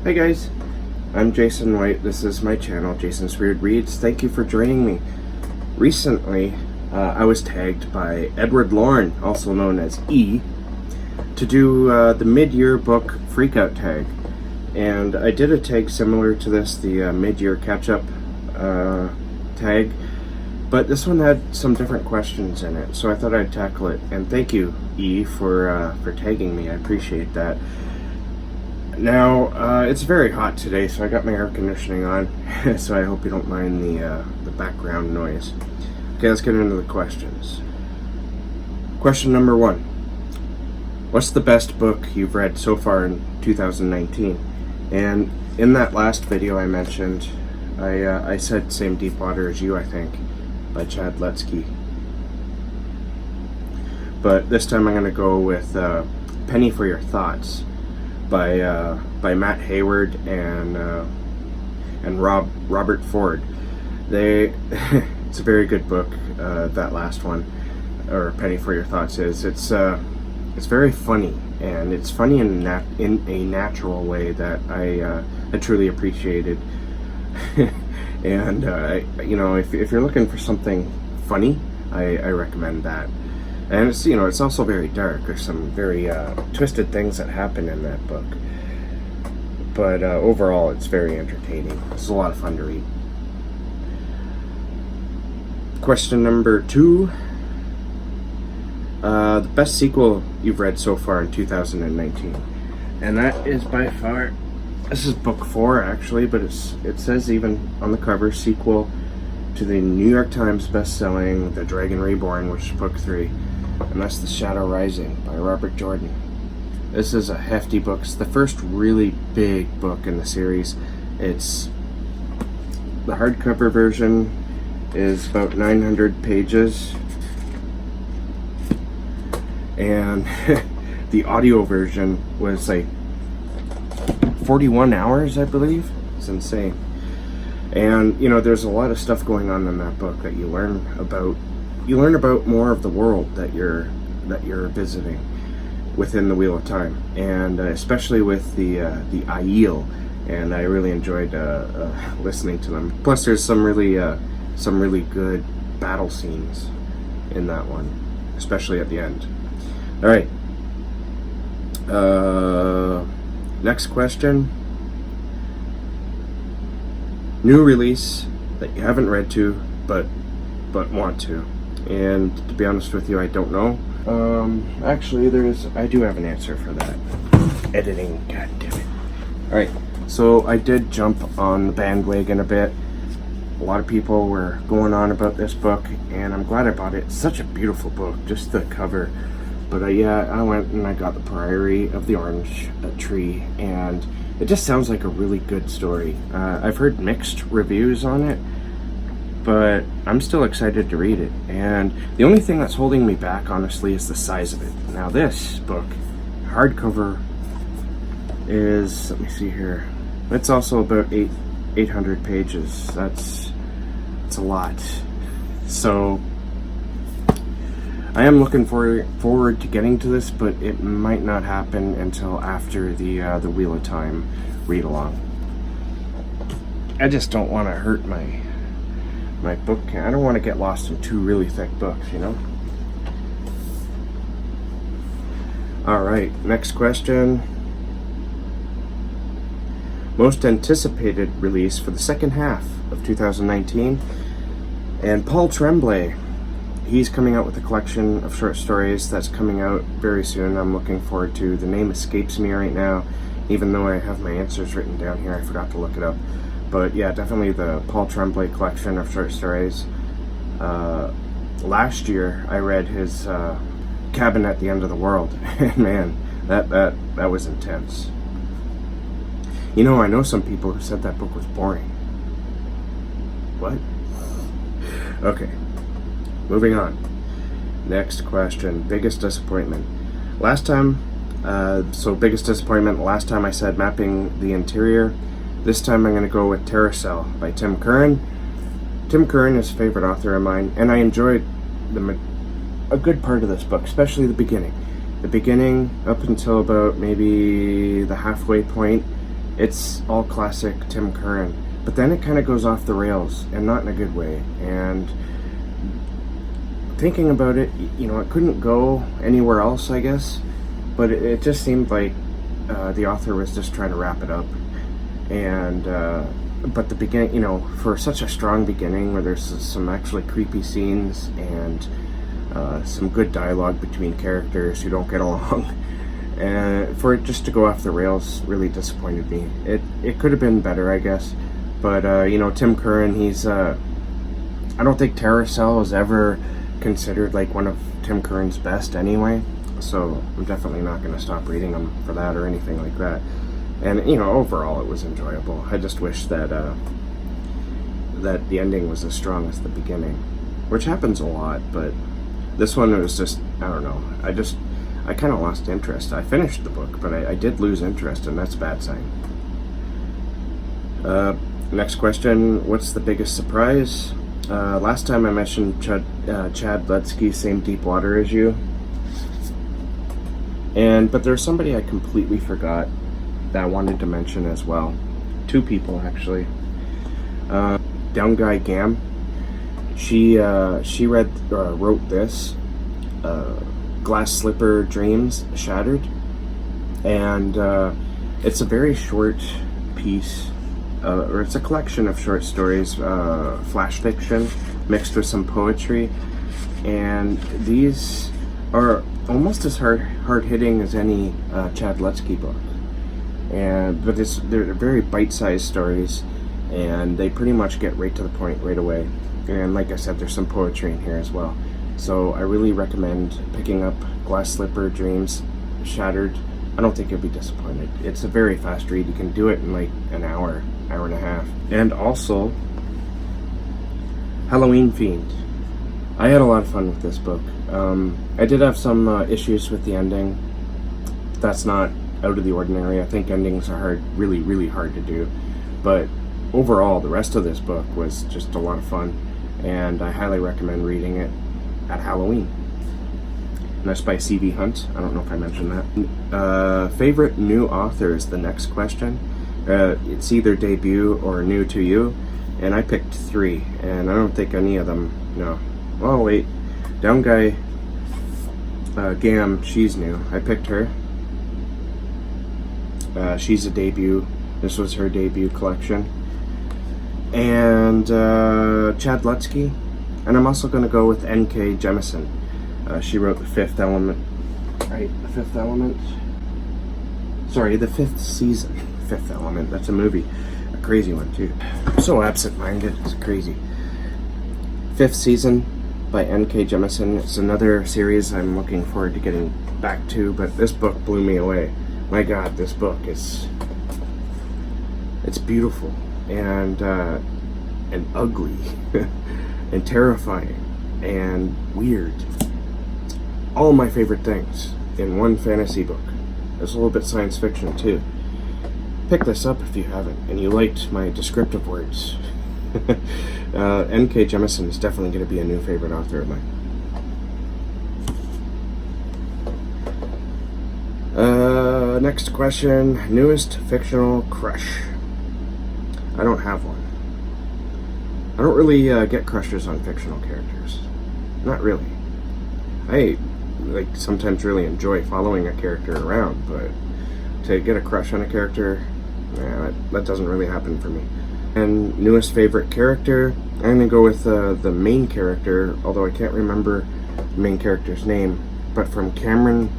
Hey guys, I'm Jason White. This is my channel, Jason's Weird Reads. Thank you for joining me. Recently, I was tagged by Edward Lorn, also known as E, to do the mid-year book freakout tag. And I did a tag similar to this, the mid-year catch-up tag, but this one had some different questions in it, so I thought I'd tackle it. And thank you, E, for tagging me. I appreciate that. Now, it's very hot today, so I got my air conditioning on, so I hope you don't mind the background noise. Okay, let's get into the questions. Question number 1. What's the best book you've read so far in 2019? And in that last video I mentioned, I said Same Deep Water as You, I think, by Chad Lutzke. But this time I'm going to go with Penny for Your Thoughts by Matt Hayward and Robert Ford. It's a very good book. That last one, or Penny for Your Thoughts, it's very funny, and it's funny in a natural way that I truly appreciated. And if you're looking for something funny, I recommend that. And it's also very dark. There's some very twisted things that happen in that book. But overall, it's very entertaining. It's a lot of fun to read. Question number 2. The best sequel you've read so far in 2019. And that is by far, this is book 4 actually, but it says even on the cover, sequel to the New York Times best-selling The Dragon Reborn, which is book 3. And that's The Shadow Rising by Robert Jordan. This is a hefty book. It's the first really big book in the series. It's the hardcover version is about 900 pages, and the audio version was like 41 hours, I believe. It's insane. And there's a lot of stuff going on in that book that you learn about. You learn about more of the world that you're visiting within the Wheel of Time, and especially with the Aiel. And I really enjoyed listening to them. Plus, there's some really good battle scenes in that one, especially at the end. All right. Next question. New release that you haven't read to, but want to. And to be honest with you, I don't know. Actually, I do have an answer for that. Editing, god damn it. Alright, so I did jump on the bandwagon a bit. A lot of people were going on about this book, and I'm glad I bought it. It's such a beautiful book, just the cover. But I went and I got the Priory of the Orange Tree, and it just sounds like a really good story. I've heard mixed reviews on it, but I'm still excited to read it. And the only thing that's holding me back, honestly, is the size of it. Now this book, hardcover, is, let me see here, it's also about 800 pages. That's a lot. So I am looking forward to getting to this, but it might not happen until after the Wheel of Time read along. I just don't want to hurt my book. I don't want to get lost in 2 really thick books, Alright, next question. Most anticipated release for the second half of 2019. And Paul Tremblay, he's coming out with a collection of short stories that's coming out very soon. I'm looking forward to. The name escapes me right now, even though I have my answers written down here. I forgot to look it up. But yeah, definitely the Paul Tremblay collection of short stories. Last year, I read his Cabin at the End of the World. And man, that was intense. I know some people who said that book was boring. What? Okay, moving on. Next question. Biggest disappointment. Last time, biggest disappointment, last time I said Mapping the Interior. This time I'm going to go with Terracell by Tim Curran. Tim Curran is a favorite author of mine, and I enjoyed a good part of this book, especially the beginning. The beginning up until about maybe the halfway point, It's all classic Tim Curran, but then it kind of goes off the rails, and not in a good way. And thinking about it, it couldn't go anywhere else, I guess, but it just seemed like the author was just trying to wrap it up. And but the beginning, for such a strong beginning where there's some actually creepy scenes and some good dialogue between characters who don't get along, and for it just to go off the rails really disappointed me. It could have been better, I guess, but Tim Curran, he's I don't think Terror Cell was ever considered like one of Tim Curran's best anyway, so I'm definitely not going to stop reading him for that or anything like that. And overall it was enjoyable. I just wish that that the ending was as strong as the beginning, which happens a lot, but this one, it was just, I don't know, I kind of lost interest. I finished the book, but I did lose interest, and that's a bad sign. Next question, what's the biggest surprise? Last time I mentioned Chad Ludsky's Same Deep Water as You, but there's somebody I completely forgot that I wanted to mention as well. Two people, actually. Down Guy Gam. She wrote this, Glass Slipper Dreams Shattered, and it's a very short piece, or it's a collection of short stories, flash fiction mixed with some poetry, and these are almost as hard-hitting as any Chad Ludsky book. But they're very bite-sized stories, and they pretty much get right to the point right away. And like I said, there's some poetry in here as well. So I really recommend picking up Glass Slipper Dreams Shattered. I don't think you'll be disappointed. It's a very fast read. You can do it in like an hour and a half. And also, Halloween Fiend. I had a lot of fun with this book. I did have some issues with the ending. That's not out of the ordinary. I think endings are really, really hard to do. But overall, the rest of this book was just a lot of fun, and I highly recommend reading it at Halloween. And that's by C.V. Hunt. I don't know if I mentioned that. Favorite new author is the next question. It's either debut or new to you, and I picked 3, and I don't think any of them, no. Oh wait, Down Guy Gam, she's new. I picked her. She's a debut. This was her debut collection. And Chad Ludsky. And I'm also going to go with N.K. Jemisin. She wrote The Fifth Element. Right, The Fifth Element. Sorry, The Fifth Season. Fifth Element. That's a movie. A crazy one, too. I'm so absent-minded. It's crazy. Fifth Season by N.K. Jemisin. It's another series I'm looking forward to getting back to, but this book blew me away. My God, this book is... it's beautiful and ugly and terrifying and weird. All my favorite things in one fantasy book. It's a little bit science fiction too. Pick this up if you haven't and you liked my descriptive words. N.K. Jemisin is definitely going to be a new favorite author of mine. Next question, newest fictional crush. I don't have one. I don't really get crushes on fictional characters. Not really. I sometimes really enjoy following a character around, but to get a crush on a character, that doesn't really happen for me. And newest favorite character, I'm going to go with the main character, although I can't remember the main character's name, but from Cameron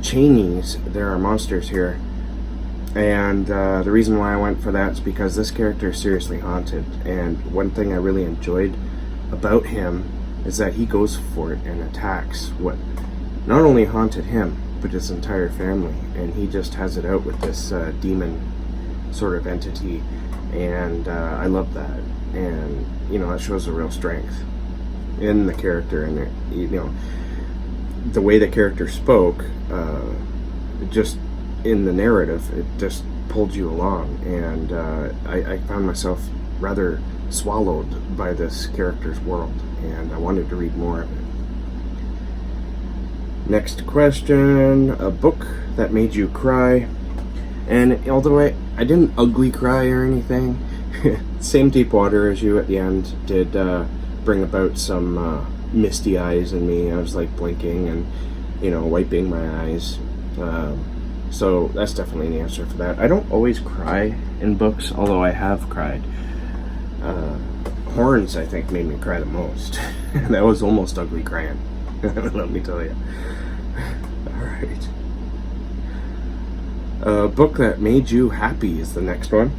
Chaney's There Are Monsters Here. And the reason why I went for that is because this character is seriously haunted, and one thing I really enjoyed about him is that he goes for it and attacks what not only haunted him, but his entire family, and he just has it out with this demon sort of entity, and I love that. And that shows a real strength in the character, and the way the character spoke, just in the narrative, it just pulled you along, and I found myself rather swallowed by this character's world, and I wanted to read more of it. Next question, a book that made you cry. And although I didn't ugly cry or anything, same deep water as you at the end did bring about some misty eyes in me. I was like blinking and, you know, wiping my eyes. So that's definitely an answer for that. I don't always cry in books, although I have cried. Horns, I think, made me cry the most. That was almost ugly crying. Let me tell you. Alright. A book that made you happy is the next one.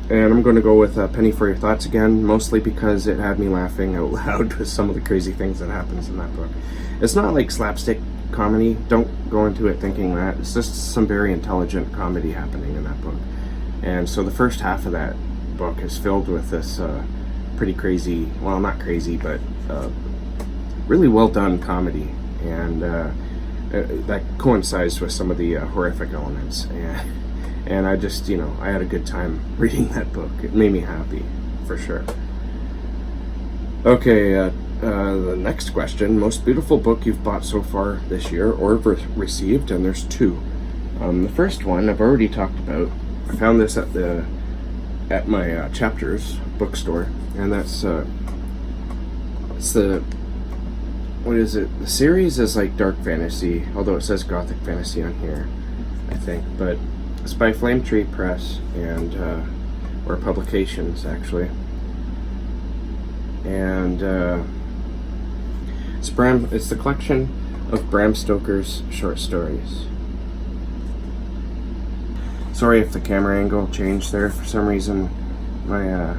And I'm going to go with Penny for Your Thoughts again, mostly because it had me laughing out loud with some of the crazy things that happens in that book. It's not like slapstick comedy. Don't go into it thinking that. It's just some very intelligent comedy happening in that book. And so the first half of that book is filled with this pretty crazy, well, not crazy, but really well done comedy. And that coincides with some of the horrific elements. And I just, you know, I had a good time reading that book. It made me happy, for sure. Okay, the next question. Most beautiful book you've bought so far this year or received, and there's two. The first one I've already talked about. I found this at my Chapters bookstore, and that's it's the, what is it? The series is like dark fantasy, although it says gothic fantasy on here, I think, but it's by Flame Tree Press and or Publications actually, and it's the collection of Bram Stoker's short stories. Sorry if the camera angle changed there. For some reason, my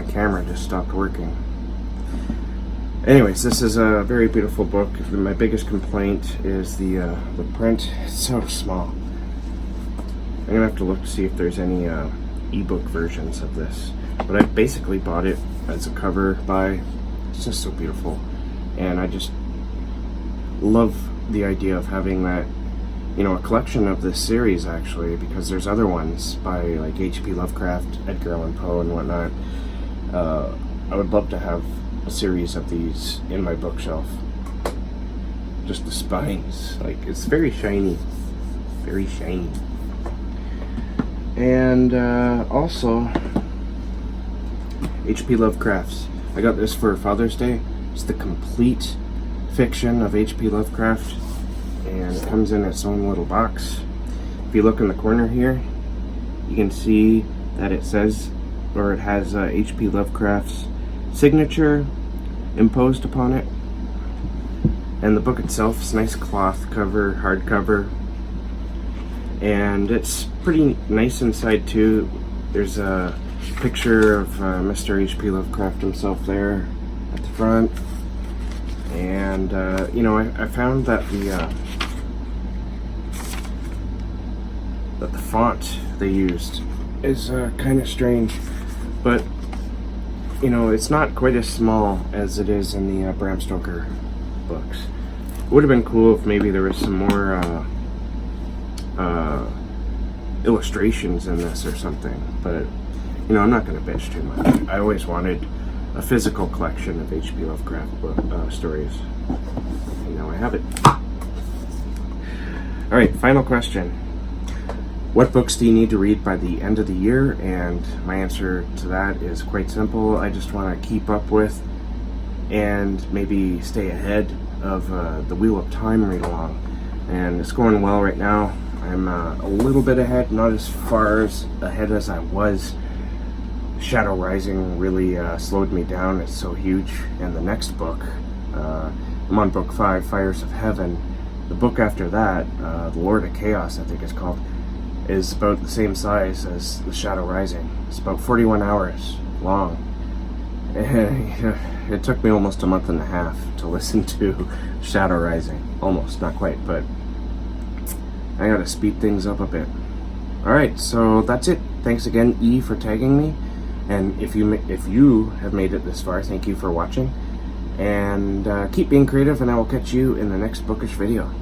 camera just stopped working. Anyways, this is a very beautiful book. My biggest complaint is the print. It's so small. I'm gonna have to look to see if there's any ebook versions of this. But I basically bought it as a cover buy. It's just so beautiful, and I just love the idea of having that, you know, a collection of this series actually, because there's other ones by like H.P. Lovecraft, Edgar Allan Poe, and whatnot. I would love to have a series of these in my bookshelf. Just the spines, like, it's very shiny, very shiny. And also H.P. Lovecraft's. I got this for Father's Day. It's the complete fiction of H.P. Lovecraft, and it comes in its own little box. If you look in the corner here, you can see that it says, or it has H.P. Lovecraft's signature imposed upon it. And the book itself is nice cloth cover, hardcover, and it's pretty nice inside too. There's a picture of Mr. H.P. Lovecraft himself there at the front, and you know, I found that the font they used is kind of strange, but you know, it's not quite as small as it is in the Bram Stoker books. It would have been cool if maybe there was some more illustrations in this or something, but you know, I'm not going to bitch too much. I always wanted a physical collection of H.P. Lovecraft stories, and now I have it. Alright, final question. What books do you need to read by the end of the year? And my answer to that is quite simple. I just want to keep up with and maybe stay ahead of the Wheel of Time read along. And it's going well right now. I'm a little bit ahead, not as far ahead as I was. Shadow Rising really slowed me down. It's so huge. And the next book, I'm on book 5, Fires of Heaven. The book after that, The Lord of Chaos, I think it's called, is about the same size as The Shadow Rising. It's about 41 hours long. It took me almost a month and a half to listen to Shadow Rising. Almost, not quite, but I gotta speed things up a bit. Alright, so that's it. Thanks again, E, for tagging me. And if you have made it this far, thank you for watching. And keep being creative, and I will catch you in the next bookish video.